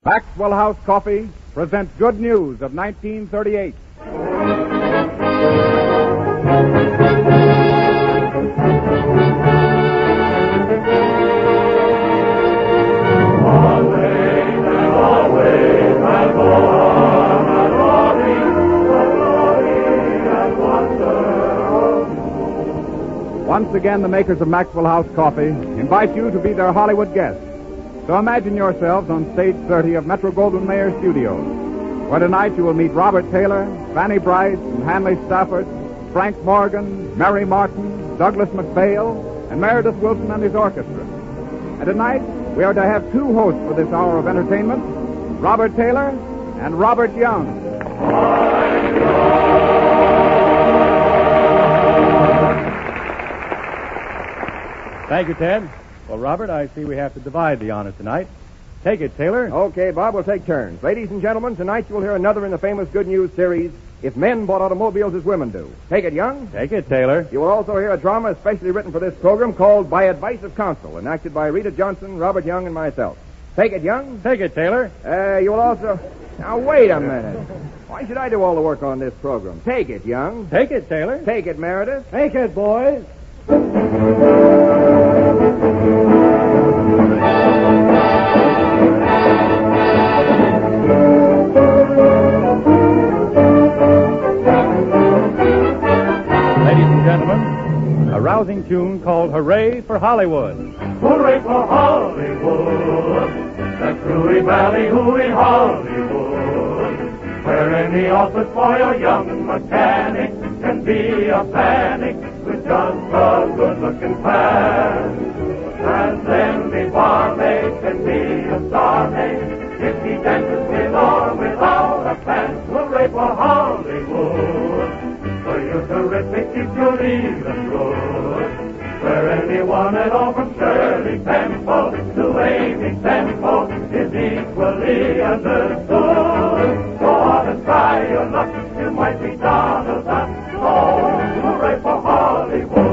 Maxwell House Coffee presents Good News of 1938. Once again, the makers of Maxwell House Coffee invite you to be their Hollywood guests. So imagine yourselves on stage 30 of Metro-Goldwyn-Mayer Studios, where tonight you will meet Robert Taylor, Fanny Brice, and Hanley Stafford, Frank Morgan, Mary Martin, Douglas McPhail, and Meredith Willson and his orchestra. And tonight, we are to have two hosts for this hour of entertainment, Robert Taylor and Robert Young. Thank you, Ted. Well, Robert, I see we have to divide the honor tonight. Take it, Taylor. Okay, Bob, we'll take turns. Ladies and gentlemen, tonight you will hear another in the famous Good News series, If Men Bought Automobiles as Women Do. Take it, Young. Take it, Taylor. You will also hear a drama especially written for this program called By Advice of Counsel, enacted by Rita Johnson, Robert Young, and myself. Take it, Young. Take it, Taylor. You will also... Now, wait a minute. Why should I do all the work on this program? Take it, Young. Take it, Taylor. Take it, Meredith. Take it, boys. A rousing tune called Hooray for Hollywood. Hooray for Hollywood, that truly ballyhooing Hollywood, where any office boy or young mechanic can be a panic with just a good-looking plan. And then the barmaid can be a star maid if he dances with or without a pants. Hooray for Hollywood, where you're terrific if you're even good. Where anyone at all from Shirley Temple to Amy Temple is equally understood. Go on and try your luck, you might be Donald Duck. Oh, hooray for Hollywood.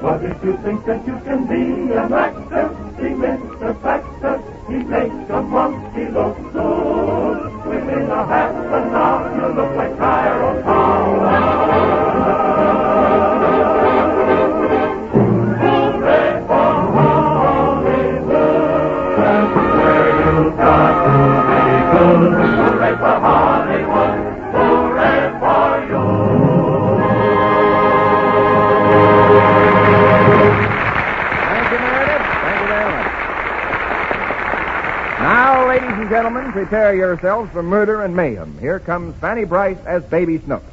But if you think that you can be an actor, see Mr. Factor, he makes a monkey look good. Within a half an hour, you look like Cairo Town. Hooray for Hollywood, where you got to be good. Hooray for Hollywood, hooray for you. Now, ladies and gentlemen, prepare yourselves for murder and mayhem. Here comes Fanny Brice as Baby Snooks.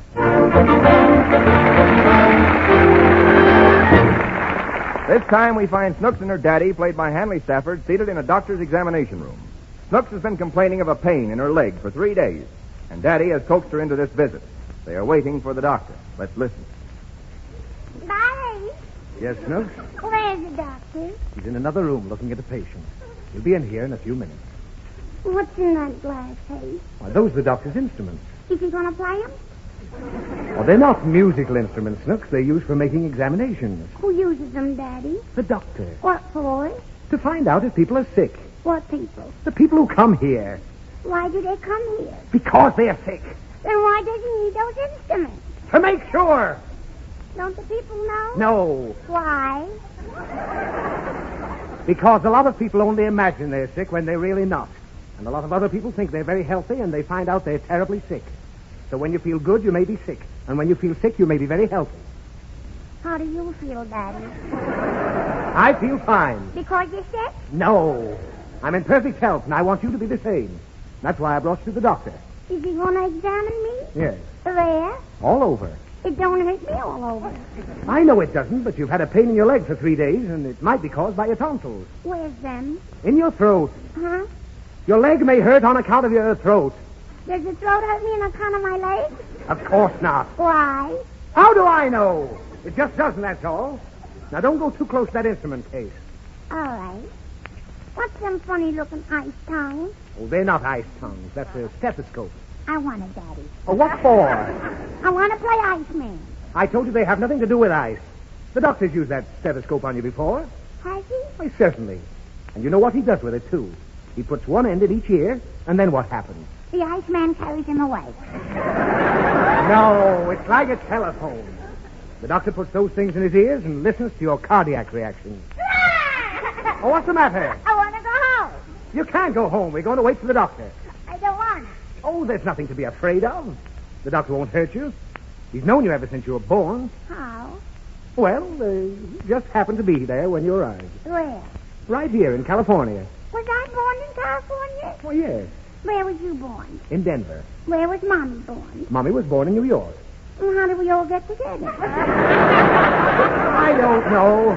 This time we find Snooks and her daddy, played by Hanley Stafford, seated in a doctor's examination room. Snooks has been complaining of a pain in her leg for 3 days, and Daddy has coaxed her into this visit. They are waiting for the doctor. Let's listen. Daddy, Yes, Snooks? where's the doctor? He's in another room looking at a patient. He'll be in here in a few minutes. What's in that glass case? Why, those are the doctor's instruments. Is he going to play them? Well, they're not musical instruments, Snooks. They're used for making examinations. Who uses them, Daddy? The doctor. What for? To find out if people are sick. What people? The people who come here. Why do they come here? Because they're sick. Then why does he need those instruments? To make sure. Don't the people know? No. Why? Because a lot of people only imagine they're sick when they're really not. And a lot of other people think they're very healthy and they find out they're terribly sick. So when you feel good, you may be sick. And when you feel sick, you may be very healthy. How do you feel, Daddy? I feel fine. Because you're sick? No. I'm in perfect health, and I want you to be the same. That's why I brought you to the doctor. Is he going to examine me? Yes. Where? All over. It don't hurt me all over. I know it doesn't, but you've had a pain in your leg for 3 days, and it might be caused by your tonsils. Where's them? In your throat. Huh? Your leg may hurt on account of your throat. Does the throat hurt me on account of my leg? Of course not. Why? How do I know? It just doesn't, that's all. Now, don't go too close to that instrument case. All right. What's them funny-looking ice tongues? Oh, they're not ice tongues. That's a stethoscope. I want it, Daddy. Oh, what for? I want to play Iceman. I told you they have nothing to do with ice. The doctor's used that stethoscope on you before. Has he? Why, certainly. And you know what he does with it, too. He puts one end in each ear, and then what happens? The Iceman carries him away. No, it's like a telephone. The doctor puts those things in his ears and listens to your cardiac reactions. Oh, what's the matter? I want to go home. You can't go home. We're going to wait for the doctor. I don't want to. Oh, there's nothing to be afraid of. The doctor won't hurt you. He's known you ever since you were born. How? Well, just happened to be there when you arrived. Where? Right here in California. Was I born in California? Oh, yes. Where was you born? In Denver. Where was Mommy born? Mommy was born in New York. And how did we all get together? I don't know.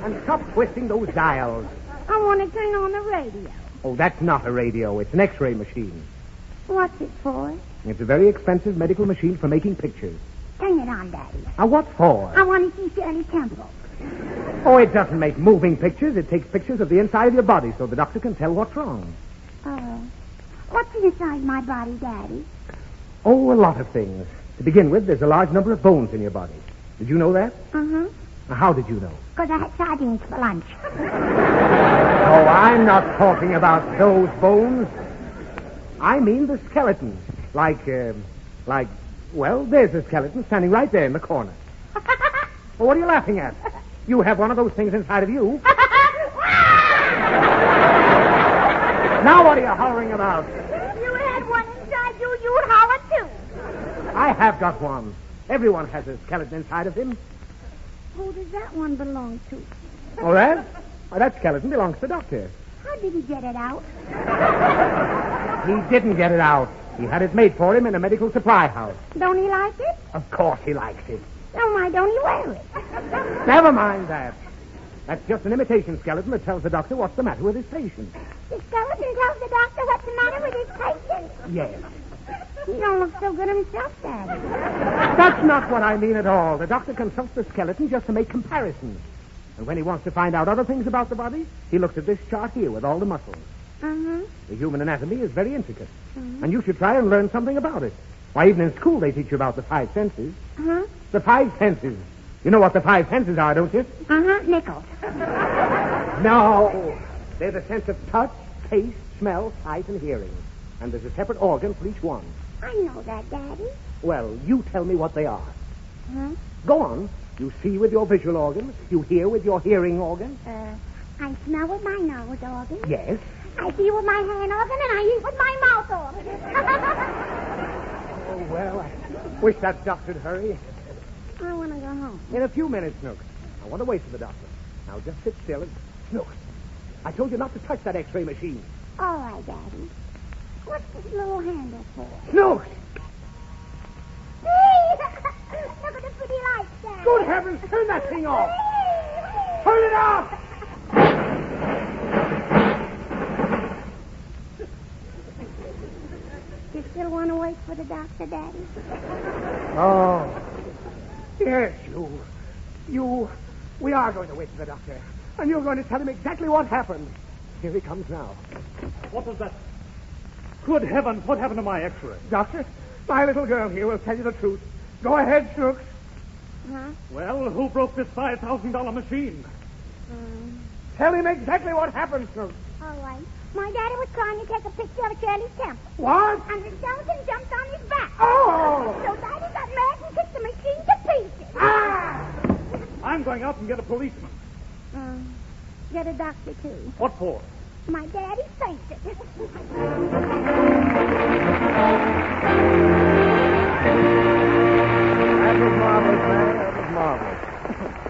And stop twisting those dials. I want to turn on the radio. Oh, that's not a radio. It's an X-ray machine. What's it for? It's a very expensive medical machine for making pictures. Turn it on, Daddy. Now, what for? I want to see Shirley Temple. Oh, it doesn't make moving pictures. It takes pictures of the inside of your body so the doctor can tell what's wrong. What's inside my body, Daddy? Oh, a lot of things. To begin with, there's a large number of bones in your body. Did you know that? Uh-huh. Now, how did you know? Because I had sardines for lunch. Oh, I'm not talking about those bones. I mean the skeleton. Well, there's a skeleton standing right there in the corner. Well, what are you laughing at? You have one of those things inside of you. Now what are you hollering about? If you had one inside you, you'd holler too. I have got one. Everyone has a skeleton inside of him. Who does that one belong to? Oh, that? Well, that skeleton belongs to the doctor. How did he get it out? He didn't get it out. He had it made for him in a medical supply house. Don't he like it? Of course he likes it. Then why don't he wear it? Never mind that. That's just an imitation skeleton that tells the doctor what's the matter with his patient. The skeleton tells the doctor what's the matter with his patient? Yes. He don't look so good himself, Daddy. That's not what I mean at all. The doctor consults the skeleton just to make comparisons. And when he wants to find out other things about the body, he looks at this chart here with all the muscles. Uh-huh. The human anatomy is very intricate. Uh-huh. And you should try and learn something about it. Why, even in school they teach you about the 5 senses. Uh-huh. The 5 senses. You know what the 5 senses are, don't you? Uh-huh. Nickels. No. They're the sense of touch, taste, smell, sight, and hearing. And there's a separate organ for each one. I know that, Daddy. Well, you tell me what they are. Huh? Go on. You see with your visual organ. You hear with your hearing organ. I smell with my nose organ. Yes. I see with my hand organ, and I eat with my mouth organ. Oh, well, I wish that doctor'd hurry. I want to go home. In a few minutes, Snooks. I want to wait for the doctor. Now, just sit still and... Snooks, I told you not to touch that X-ray machine. All right, Daddy. What's this little handle for? Snooks! Look at the pretty lights, Daddy. Good heavens, turn that thing off! Turn it off! You still want to wait for the doctor, Daddy? Oh. Yes, we are going to wait for the doctor. And you're going to tell him exactly what happened. Here he comes now. What was that? Good heavens, what happened to my X-ray? Doctor, my little girl here will tell you the truth. Go ahead, Snooks. Huh? Well, who broke this $5,000 machine? Tell him exactly what happened, Snooks. All right. My daddy was trying to take a picture of Shirley's temple. What? And the skeleton jumped on his back. Oh! So Daddy got mad and kicked the machine to pieces. Ah! I'm going out and get a policeman. Get a doctor, too. What for? My daddy fainted. That was marvelous, man. That was marvelous.